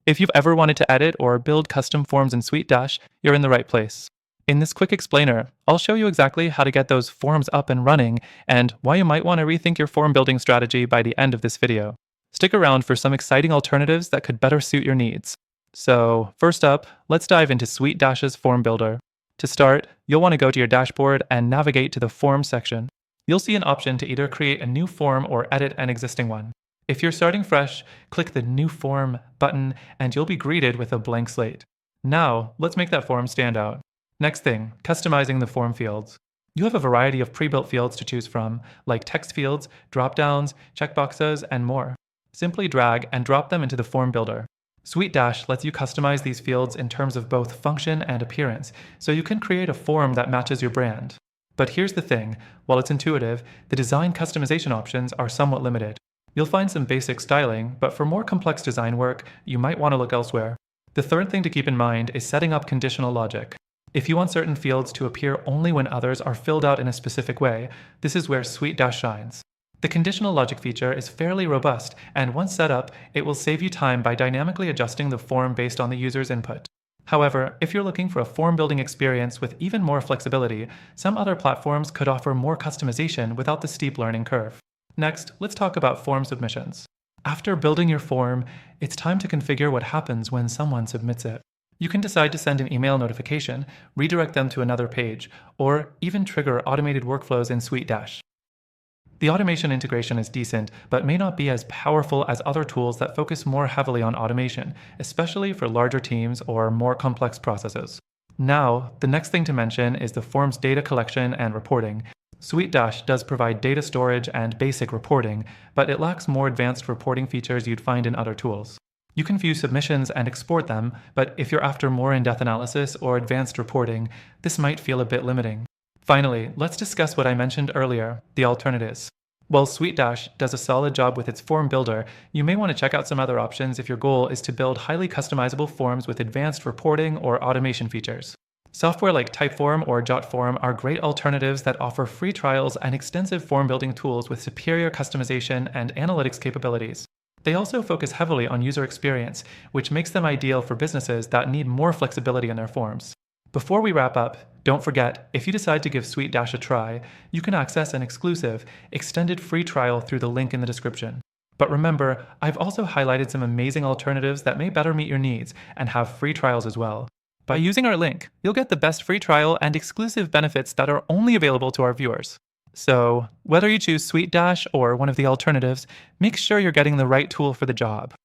If you've ever wanted to edit or build custom forms in SuiteDash, you're in the right place. In this quick explainer, I'll show you exactly how to get those forms up and running and why you might want to rethink your form building strategy by the end of this video. Stick around for some exciting alternatives that could better suit your needs. So, first up, let's dive into SuiteDash's form builder. To start, you'll want to go to your dashboard and navigate to the Forms section. You'll see an option to either create a new form or edit an existing one. If you're starting fresh, click the New Form button and you'll be greeted with a blank slate. Now, let's make that form stand out. Next thing, customizing the form fields. You have a variety of pre-built fields to choose from, like text fields, drop-downs, checkboxes, and more. Simply drag and drop them into the form builder. SuiteDash lets you customize these fields in terms of both function and appearance, so you can create a form that matches your brand. But here's the thing, while it's intuitive, the design customization options are somewhat limited. You'll find some basic styling, but for more complex design work, you might want to look elsewhere. The third thing to keep in mind is setting up conditional logic. If you want certain fields to appear only when others are filled out in a specific way, this is where SuiteDash shines. The conditional logic feature is fairly robust, and once set up, it will save you time by dynamically adjusting the form based on the user's input. However, if you're looking for a form building experience with even more flexibility, some other platforms could offer more customization without the steep learning curve. Next, let's talk about form submissions. After building your form, it's time to configure what happens when someone submits it. You can decide to send an email notification, redirect them to another page, or even trigger automated workflows in SuiteDash. The automation integration is decent, but may not be as powerful as other tools that focus more heavily on automation, especially for larger teams or more complex processes. Now, the next thing to mention is the form's data collection and reporting. SuiteDash does provide data storage and basic reporting, but it lacks more advanced reporting features you'd find in other tools. You can view submissions and export them, but if you're after more in-depth analysis or advanced reporting, this might feel a bit limiting. Finally, let's discuss what I mentioned earlier, the alternatives. While SuiteDash does a solid job with its form builder, you may want to check out some other options if your goal is to build highly customizable forms with advanced reporting or automation features. Software like Typeform or Jotform are great alternatives that offer free trials and extensive form building tools with superior customization and analytics capabilities. They also focus heavily on user experience, which makes them ideal for businesses that need more flexibility in their forms. Before we wrap up, don't forget, if you decide to give SuiteDash a try, you can access an exclusive, extended free trial through the link in the description. But remember, I've also highlighted some amazing alternatives that may better meet your needs and have free trials as well. By using our link, you'll get the best free trial and exclusive benefits that are only available to our viewers. So, whether you choose SuiteDash or one of the alternatives, make sure you're getting the right tool for the job.